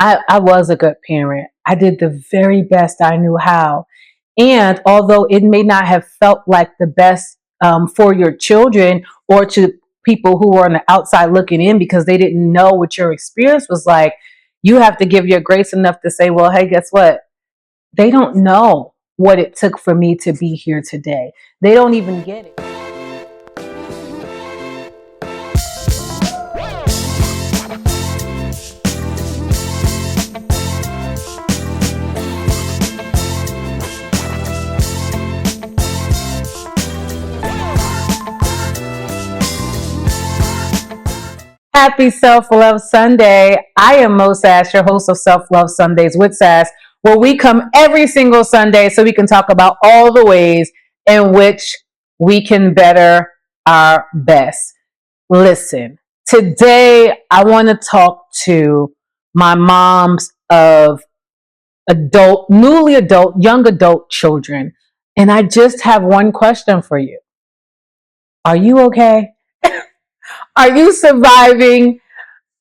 I was a good parent. I did the very best I knew how. And although it may not have felt like the best for your children or to people who were on the outside looking in because they didn't know what your experience was like, you have to give your grace enough to say, well, hey, guess what? They don't know what it took for me to be here today. They don't even get it. Happy Self-Love Sunday. I am Moe Sass, your host of Self-Love Sundays with Sass, where we come every single Sunday so we can talk about all the ways in which we can better our best. Listen, today I want to talk to my moms of young adult children. And I just have one question for you. Are you okay? Are you surviving?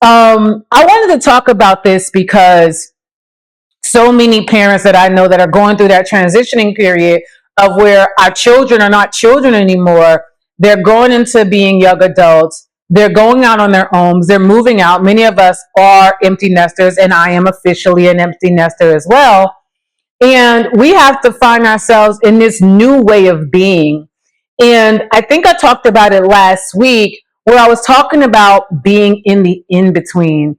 I wanted to talk about this because so many parents that I know that are going through that transitioning period of where our children are not children anymore. They're going into being young adults. They're going out on their homes. They're moving out. Many of us are empty nesters, and I am officially an empty nester as well. And we have to find ourselves in this new way of being. And I think I talked about it last week where I was talking about being in the in-between.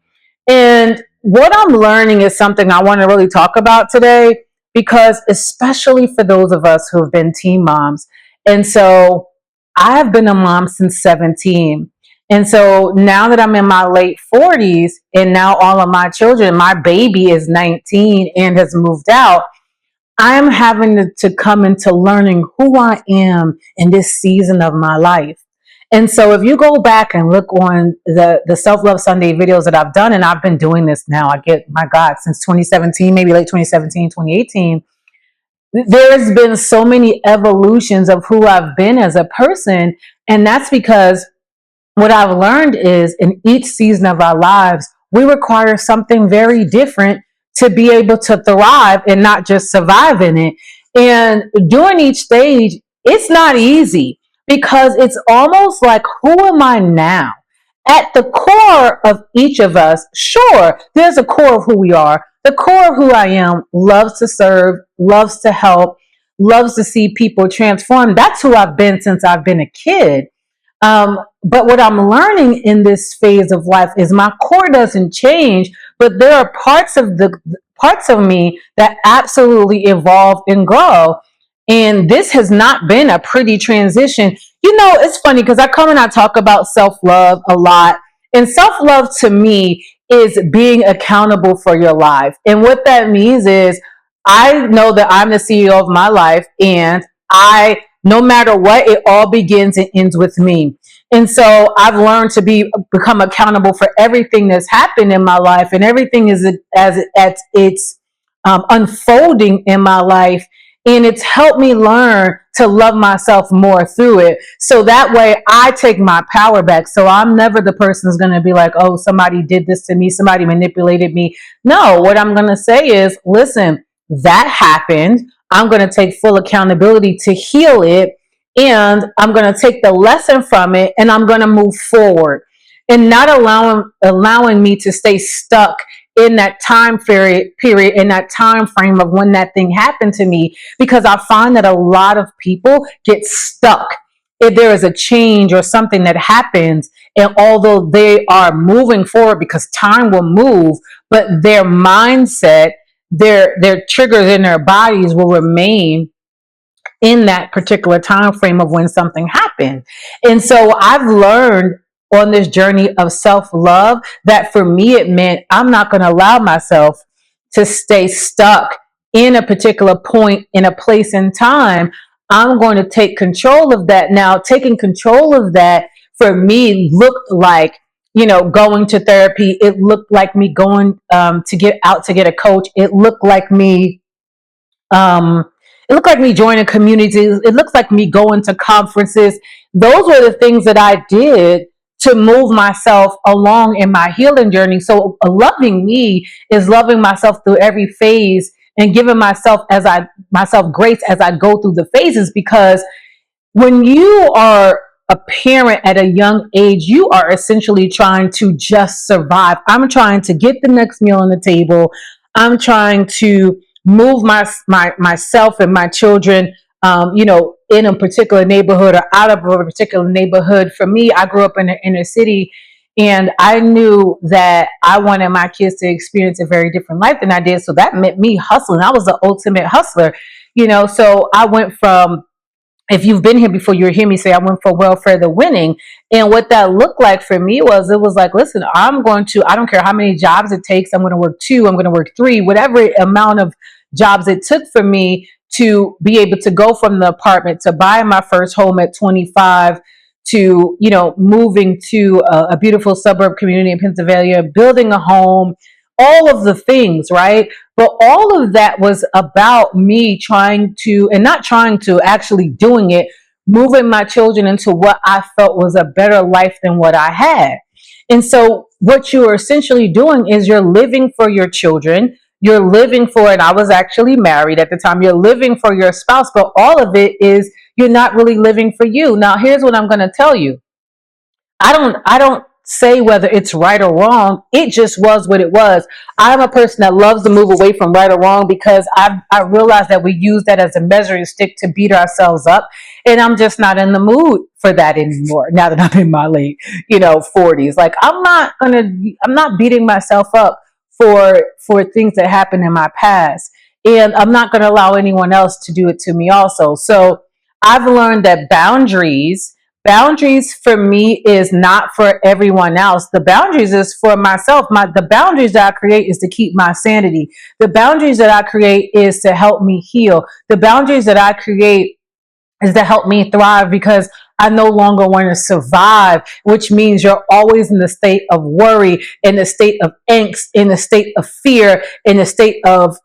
And what I'm learning is something I want to really talk about today, because especially for those of us who have been teen moms. And so I've been a mom since 17. And so now that I'm in my late 40s and now all of my children, my baby is 19 and has moved out, I'm having to come into learning who I am in this season of my life. And so if you go back and look on the Self-Love Sunday videos that I've done, and I've been doing this now, my God, since 2017, maybe late 2017, 2018, there's been so many evolutions of who I've been as a person. And that's because what I've learned is in each season of our lives, we require something very different to be able to thrive and not just survive in it. And during each stage, it's not easy because it's almost like, who am I now? At the core of each of us, sure, there's a core of who we are. The core of who I am loves to serve, loves to help, loves to see people transform. That's who I've been since I've been a kid. But what I'm learning in this phase of life is my core doesn't change, but there are parts of me that absolutely evolve and grow. And this has not been a pretty transition. You know, it's funny because I come and I talk about self-love a lot. And self-love to me is being accountable for your life. And what that means is I know that I'm the CEO of my life, and no matter what, it all begins and ends with me. And so I've learned to become accountable for everything that's happened in my life, and everything is as it's unfolding in my life. And it's helped me learn to love myself more through it. So that way I take my power back. So I'm never the person who's going to be like, oh, somebody did this to me, somebody manipulated me. No, what I'm going to say is, listen, that happened. I'm going to take full accountability to heal it. And I'm going to take the lesson from it, and I'm going to move forward, and not allowing me to stay stuck in that time period, in that time frame of when that thing happened to me, because I find that a lot of people get stuck if there is a change or something that happens. And although they are moving forward because time will move, but their mindset, their triggers in their bodies will remain in that particular time frame of when something happened. And so I've learned on this journey of self-love that for me, it meant I'm not going to allow myself to stay stuck in a particular point in a place in time. I'm going to take control of that. Now, taking control of that for me looked like, going to therapy. It looked like me going to get a coach. It looked like me joining communities. It looks like me going to conferences. Those were the things that I did to move myself along in my healing journey. So loving me is loving myself through every phase and giving myself grace as I go through the phases, because when you are a parent at a young age, you are essentially trying to just survive. I'm trying to get the next meal on the table. I'm trying to move myself and my children, in a particular neighborhood or out of a particular neighborhood. For me, I grew up in the inner city, and I knew that I wanted my kids to experience a very different life than I did. So that meant me hustling. I was the ultimate hustler, So I went from, if you've been here before, you'll hear me say I went for welfare to winning. And what that looked like for me was, it was like, listen, I don't care how many jobs it takes. I'm going to work 2, I'm going to work 3, whatever amount of jobs it took for me to be able to go from the apartment to buy my first home at 25 to, moving to a beautiful suburb community in Pennsylvania, building a home, all of the things, right? But all of that was about me trying to, and not trying to, actually doing it, moving my children into what I felt was a better life than what I had. And so what you are essentially doing is you're living for your children. You're living for, and I was actually married at the time, you're living for your spouse, but all of it is, you're not really living for you. Now, here's what I'm going to tell you. I don't say whether it's right or wrong. It just was what it was. I'm a person that loves to move away from right or wrong, because I realize that we use that as a measuring stick to beat ourselves up. And I'm just not in the mood for that anymore. Now that I'm in my late, 40s, like I'm not beating myself up for things that happened in my past. And I'm not going to allow anyone else to do it to me also. So I've learned that boundaries for me is not for everyone else. The boundaries is for myself. The boundaries that I create is to keep my sanity. The boundaries that I create is to help me heal. The boundaries that I create is to help me thrive, because I no longer want to survive, which means you're always in the state of worry, in the state of angst, in the state of fear, in the state of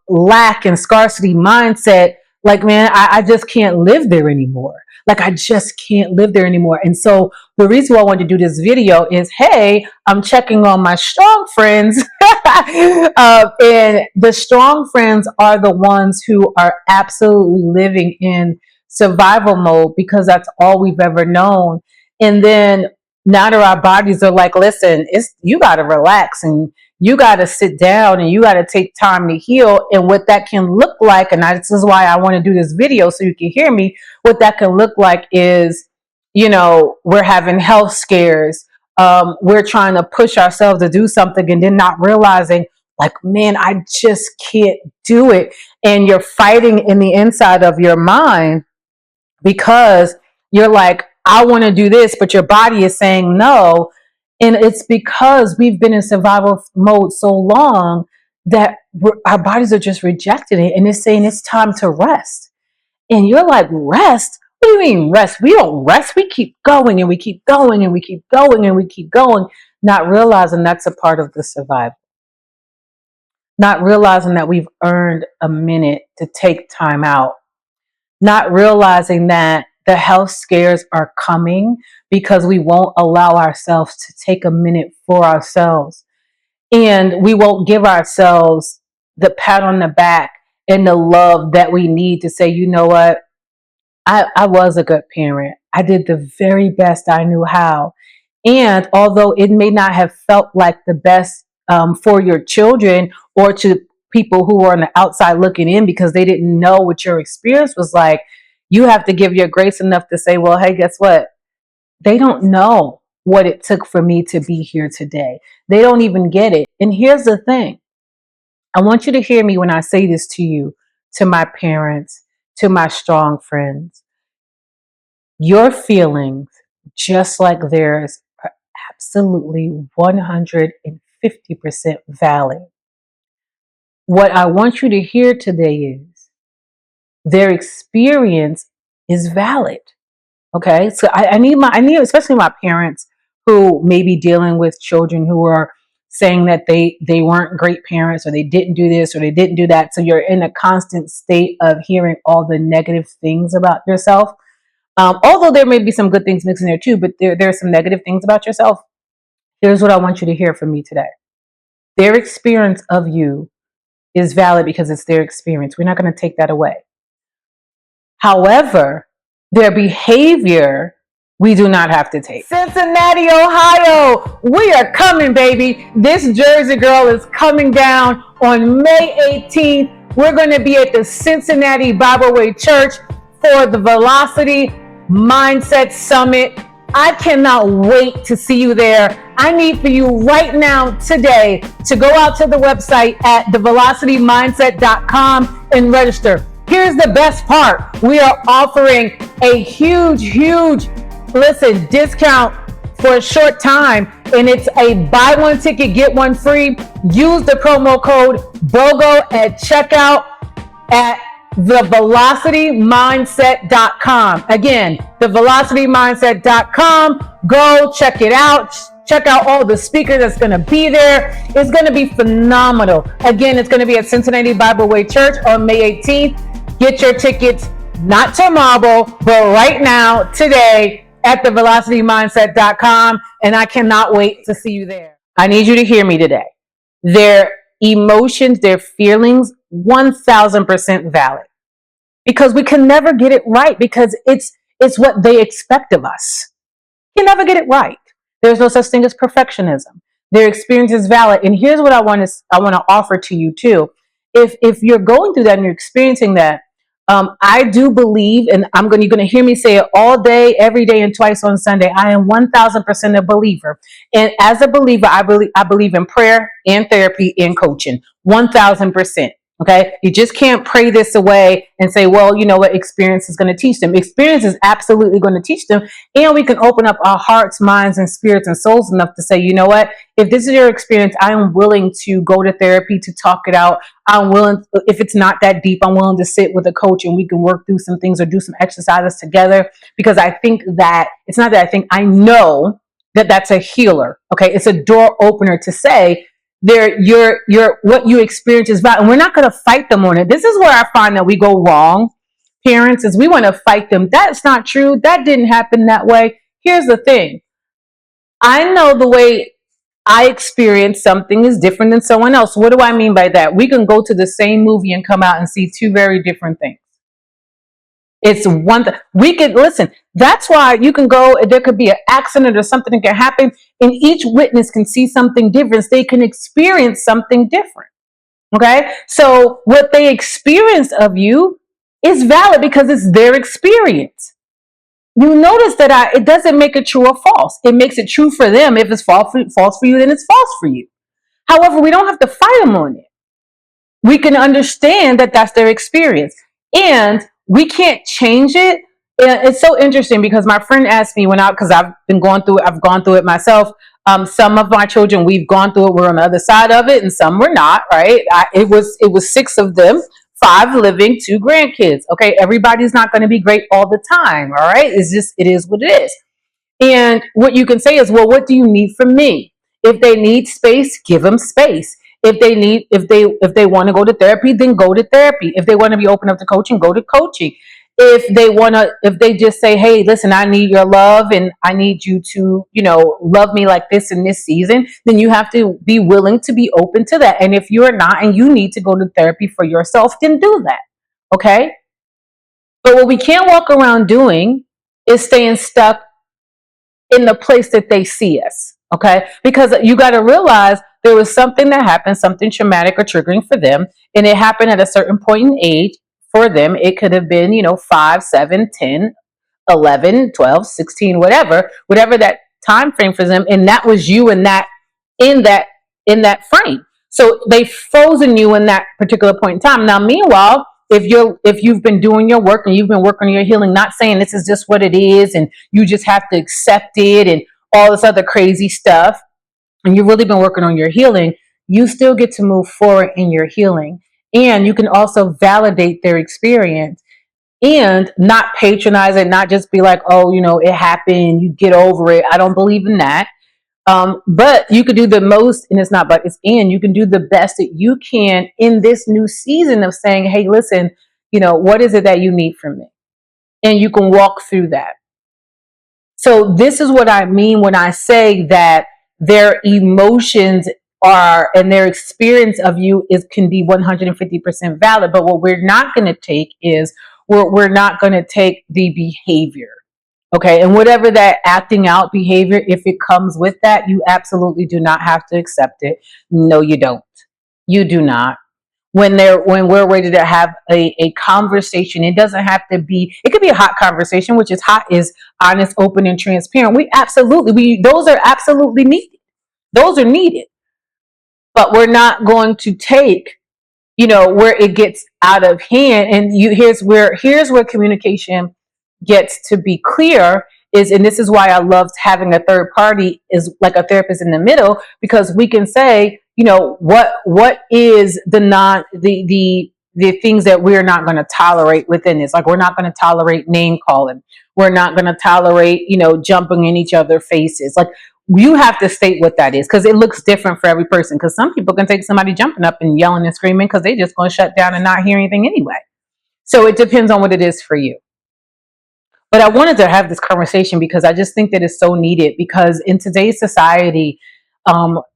lack and scarcity mindset. Like, man, I just can't live there anymore. Like, I just can't live there anymore. And so the reason why I wanted to do this video is, hey, I'm checking on my strong friends. And the strong friends are the ones who are absolutely living in survival mode, because that's all we've ever known. And then now that our bodies are like, listen, you got to relax, and you got to sit down, and you got to take time to heal. And what that can look like, and this is why I want to do this video so you can hear me, what that can look like is, we're having health scares. We're trying to push ourselves to do something, and then not realizing, like, man, I just can't do it. And you're fighting in the inside of your mind, because you're like, I want to do this, but your body is saying no. And it's because we've been in survival mode so long that our bodies are just rejecting it, and it's saying it's time to rest. And you're like, rest? What do you mean rest? We don't rest. We keep going, and we keep going, and we keep going, and we keep going, not realizing that's a part of the survival. Not realizing that we've earned a minute to take time out. Not realizing that the health scares are coming because we won't allow ourselves to take a minute for ourselves. And we won't give ourselves the pat on the back and the love that we need to say, you know what? I was a good parent. I did the very best I knew how. And although it may not have felt like the best for your children, or to people who are on the outside looking in, because they didn't know what your experience was like, you have to give your grace enough to say, well, hey, guess what? They don't know what it took for me to be here today. They don't even get it. And here's the thing. I want you to hear me when I say this to you, to my parents, to my strong friends. Your feelings, just like theirs, are absolutely 150% valid. What I want you to hear today is their experience is valid. Okay. So I need especially my parents who may be dealing with children who are saying that they weren't great parents, or they didn't do this, or they didn't do that. So you're in a constant state of hearing all the negative things about yourself. Although there may be some good things mixed in there too, but there are some negative things about yourself. Here's what I want you to hear from me today. Their experience of you is valid because it's their experience. We're not going to take that away. However, their behavior, we do not have to take. Cincinnati, Ohio, we are coming, baby. This Jersey girl is coming down on May 18th. We're going to be at the Cincinnati Bible Way Church for the Velocity Mindset Summit. I cannot wait to see you there. I need for you right now, today, to go out to the website at thevelocitymindset.com and register. Here's the best part. We are offering a huge discount for a short time, and it's a buy one ticket, get one free. Use the promo code BOGO at checkout at thevelocitymindset.com. Again, thevelocitymindset.com. Go check it out. Check out all the speakers that's going to be there. It's going to be phenomenal. Again, it's going to be at Cincinnati Bible Way Church on May 18th. Get your tickets, not tomorrow, but right now, today, at thevelocitymindset.com. And I cannot wait to see you there. I need you to hear me today. Their emotions, their feelings, 1000% valid. Because we can never get it right, because it's what they expect of us. You can never get it right. There's no such thing as perfectionism. Their experience is valid. And here's what I want to offer to you too. If you're going through that and you're experiencing that, I do believe, and you're going to hear me say it all day, every day, and twice on Sunday. I am 1000% a believer. And as a believer, I believe in prayer and therapy and coaching. 1000%. Okay. You just can't pray this away and say, well, you know what, experience is going to teach them. Experience is absolutely going to teach them. And we can open up our hearts, minds, and spirits and souls enough to say, you know what, if this is your experience, I am willing to go to therapy to talk it out. I'm willing, if it's not that deep, I'm willing to sit with a coach and we can work through some things or do some exercises together. Because I think that it's not that I know that that's a healer. Okay. It's a door opener to say, your what you experience is valid, and we're not going to fight them on it. This is where I find that we go wrong, parents, is we want to fight them. That's not true. That didn't happen that way. Here's the thing. I know the way I experience something is different than someone else. What do I mean by that? We can go to the same movie and come out and see two very different things. It's one thing. We could listen. That's why you can go, there could be an accident or something that can happen, and each witness can see something different. They can experience something different. Okay? So what they experience of you is valid because it's their experience. You notice that it doesn't make it true or false. It makes it true for them. If it's false for you, then it's false for you. However, we don't have to fight them on it. We can understand that that's their experience. And we can't change it. It's so interesting because my friend asked me because I've gone through it myself. Some of my children, we've gone through it. We're on the other side of it, and some we're not. Right? It was 6 of them, 5 living, 2 grandkids. Okay, everybody's not going to be great all the time. All right, it is what it is. And what you can say is, well, what do you need from me? If they need space, give them space. If they want to go to therapy, then go to therapy. If they want to be open up to coaching, go to coaching. If they just say, hey, listen, I need your love and I need you to, love me like this in this season, then you have to be willing to be open to that. And if you're not and you need to go to therapy for yourself, then do that. Okay. But what we can't walk around doing is staying stuck in the place that they see us. Okay. Because you got to realize there was something that happened, something traumatic or triggering for them. And it happened at a certain point in age for them. It could have been, 5, 7, 10, 11, 12, 16, whatever that time frame for them. And that was you in that frame. So they've frozen you in that particular point in time. Now, meanwhile, if you've been doing your work and you've been working on your healing, not saying this is just what it is and you just have to accept it and all this other crazy stuff, and you've really been working on your healing, you still get to move forward in your healing. And you can also validate their experience and not patronize it, not just be like, oh, it happened, you get over it. I don't believe in that. But you could do the most, and you can do the best that you can in this new season of saying, hey, listen, what is it that you need from me? and you can walk through that. So this is what I mean when I say that their emotions are and their experience of you is can be 150% valid. But what we're not going to take is we're not going to take the behavior. Okay. And whatever that acting out behavior, if it comes with that, you absolutely do not have to accept it. No, you don't. You do not. When we're ready to have a conversation, it doesn't have to be, it could be a hot conversation, which is hot is honest, open, and transparent. We those are absolutely needed. Those are needed. But we're not going to take, where it gets out of hand. And here's where communication gets to be clear is, and this is why I loved having a third party is like a therapist in the middle, because we can say, what is the things that we're not going to tolerate within this. Like, we're not going to tolerate name calling. We're not going to tolerate, jumping in each other's faces. Like, you have to state what that is, because it looks different for every person. Because some people can take somebody jumping up and yelling and screaming because they just going to shut down and not hear anything anyway. So it depends on what it is for you. But I wanted to have this conversation because I just think that it's so needed, because in today's society,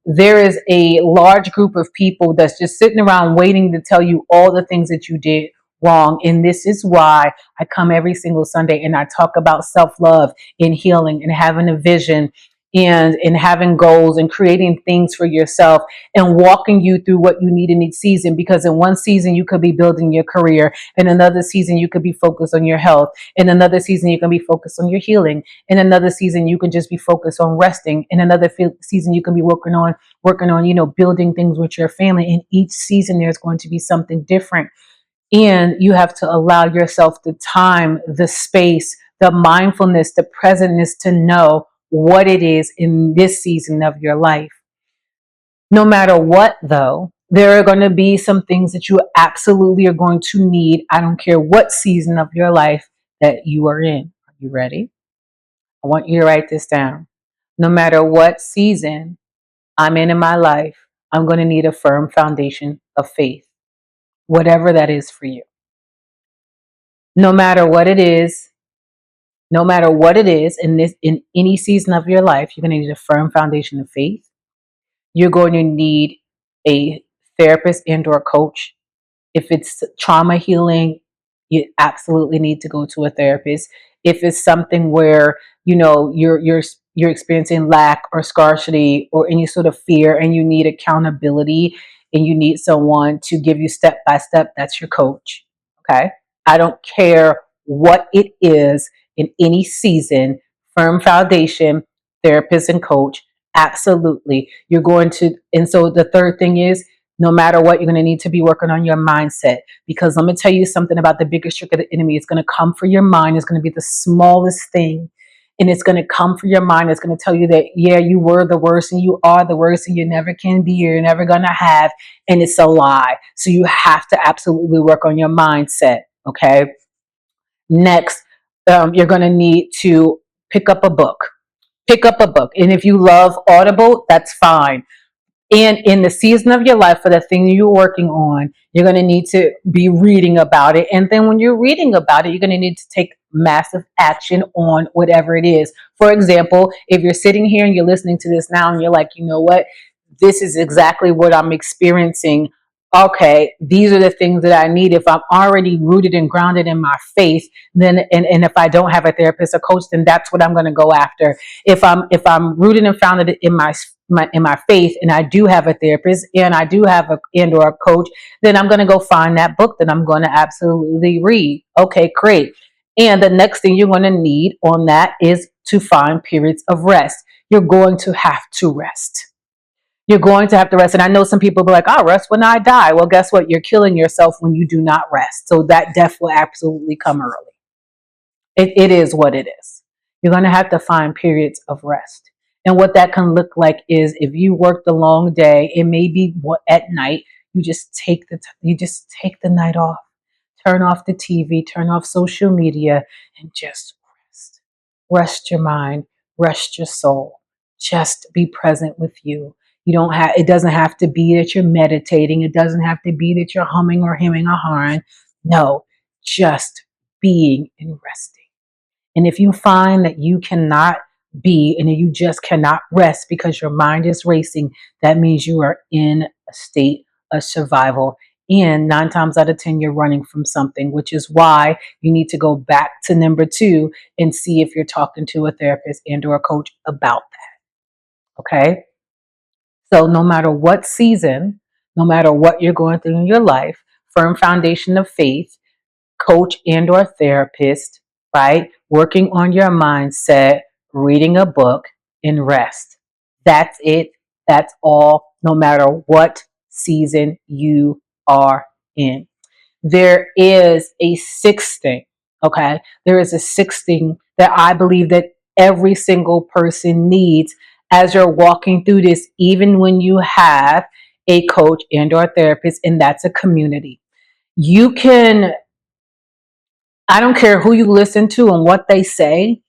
there is a large group of people that's just sitting around waiting to tell you all the things that you did wrong. And this is why I come every single Sunday and I talk about self-love and healing and having a vision and having goals and creating things for yourself and walking you through what you need in each season. Because in one season you could be building your career, in another season you could be focused on your health, in another season you can be focused on your healing, in another season you can just be focused on resting, in another season you can be working on building things with your family. In each season there's going to be something different. And you have to allow yourself the time, the space, the mindfulness, the presentness to know what it is in this season of your life. No matter what, though, there are going to be some things that you absolutely are going to need. I don't care what season of your life that you are in. Are you ready? I want you to write this down. No matter what season I'm in my life, I'm going to need a firm foundation of faith, whatever that is for you. No matter what it is, in any season of your life, you're going to need a firm foundation of faith. You're going to need a therapist and or coach. If it's trauma healing, you absolutely need to go to a therapist. If it's something where you're experiencing lack or scarcity or any sort of fear and you need accountability and you need someone to give you step by step, that's your coach. Okay? I don't care what it is in any season, firm foundation, therapist and coach, absolutely. You're going to, and so the third thing is, no matter what, you're going to need to be working on your mindset, because let me tell you something about the biggest trick of the enemy. It's going to come for your mind. It's going to be the smallest thing. And it's going to come for your mind. It's going to tell you that, yeah, you were the worst and you are the worst and you never can be, you're never going to have. And it's a lie. So you have to absolutely work on your mindset. Okay. Next, you're going to need to pick up a book. Pick up a book. And if you love Audible, that's fine. And in the season of your life for the thing you're working on, you're going to need to be reading about it. And then when you're reading about it, you're going to need to take massive action on whatever it is. For example, if you're sitting here and you're listening to this now and you're like, you know what, this is exactly what I'm experiencing. Okay, these are the things that I need. If I'm already rooted and grounded in my faith, then and if I don't have a therapist or coach, then that's what I'm going to go after. If I'm rooted and founded in my faith, and I do have a therapist and I do have a coach, then I'm going to go find that book that I'm going to absolutely read. Okay, great. And the next thing you're going to need on that is to find periods of rest. You're going to have to rest. You're going to have to rest. And I know some people be like, I'll rest when I die. Well, guess what? You're killing yourself when you do not rest. So that death will absolutely come early. It is what it is. You're going to have to find periods of rest. And what that can look like is, if you worked a long day, it may be at night, you just take the night off. Turn off the TV, turn off social media, and just rest. Rest your mind, rest your soul. Just be present with you. It doesn't have to be that you're meditating. It doesn't have to be that you're humming or hemming or hawing. No, just being and resting. And if you find that you cannot be and you just cannot rest because your mind is racing, that means you are in a state of survival. And 9 times out of 10, you're running from something, which is why you need to go back to number 2 and see if you're talking to a therapist and or a coach about that. Okay. So no matter what season, no matter what you're going through in your life, firm foundation of faith, coach and or therapist, right? Working on your mindset, reading a book, and rest. That's it. That's all, no matter what season you are in. There is a sixth thing, okay? There is a sixth thing that I believe that every single person needs as you're walking through this, even when you have a coach and or therapist, and that's a community. You can, I don't care who you listen to and what they say,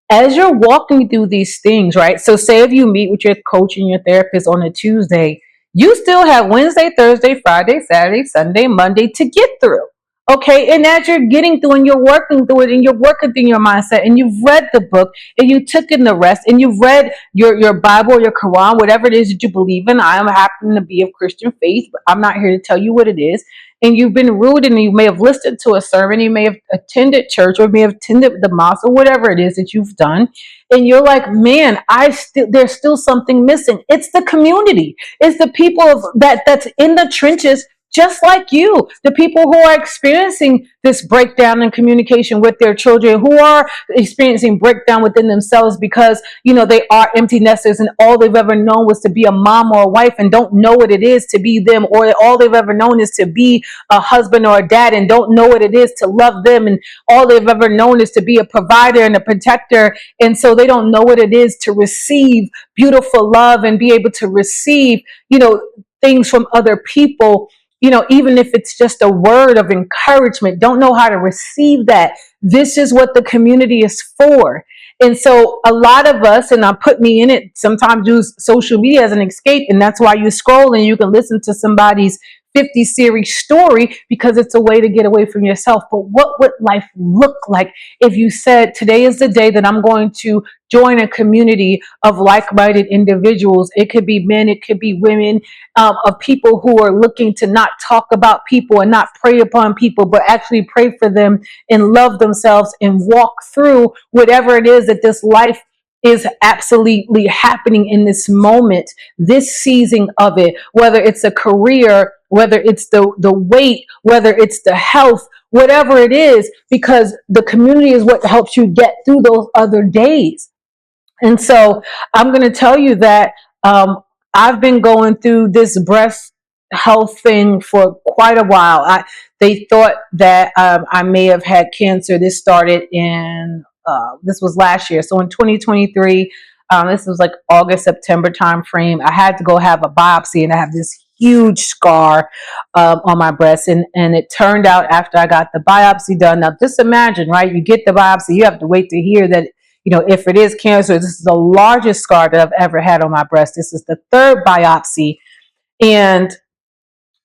as you're walking through these things, right? So, say if you meet with your coach and your therapist on a Tuesday, you still have Wednesday, Thursday, Friday, Saturday, Sunday, Monday to get through. Okay. And as you're getting through and you're working through it and you're working through your mindset and you've read the book and you took in the rest and you've read your Bible, your Quran, whatever it is that you believe in. I am happen to be of Christian faith, but I'm not here to tell you what it is. And you've been rooted and you may have listened to a sermon, you may have attended church or may have attended the mosque or whatever it is that you've done. And you're like, man, there's still something missing. It's the community. It's the people that's in the trenches just like you, the people who are experiencing this breakdown in communication with their children, who are experiencing breakdown within themselves because, they are empty nesters and all they've ever known was to be a mom or a wife and don't know what it is to be them, or all they've ever known is to be a husband or a dad and don't know what it is to love them, and all they've ever known is to be a provider and a protector, and so they don't know what it is to receive beautiful love and be able to receive, things from other people, even if it's just a word of encouragement, don't know how to receive that. This is what the community is for. And so a lot of us, and I put me in it, sometimes use social media as an escape. And that's why you scroll and you can listen to somebody's 50 series story because it's a way to get away from yourself. But what would life look like if you said, today is the day that I'm going to join a community of like-minded individuals? It could be men, it could be women, of people who are looking to not talk about people and not prey upon people, but actually pray for them and love themselves and walk through whatever it is that this life is absolutely happening in this moment, this season of it, whether it's a career, whether it's the weight, whether it's the health, whatever it is, because the community is what helps you get through those other days. And so I'm going to tell you that I've been going through this breast health thing for quite a while. They thought that I may have had cancer. This started this was last year. So in 2023, this was like August, September time frame. I had to go have a biopsy and I have this huge scar on my breast. And it turned out after I got the biopsy done. Now just imagine, right? You get the biopsy, you have to wait to hear that, if it is cancer. This is the largest scar that I've ever had on my breast. This is the third biopsy. And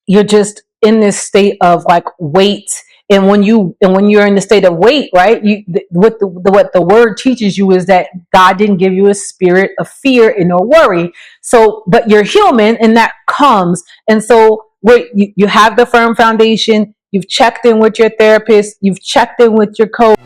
you're just in this state of like weight. And when you're in the state of weight, right, what the word teaches you is that God didn't give you a spirit of fear and no worry. So, but you're human, and that comes. And so, you have the firm foundation. You've checked in with your therapist. You've checked in with your coach.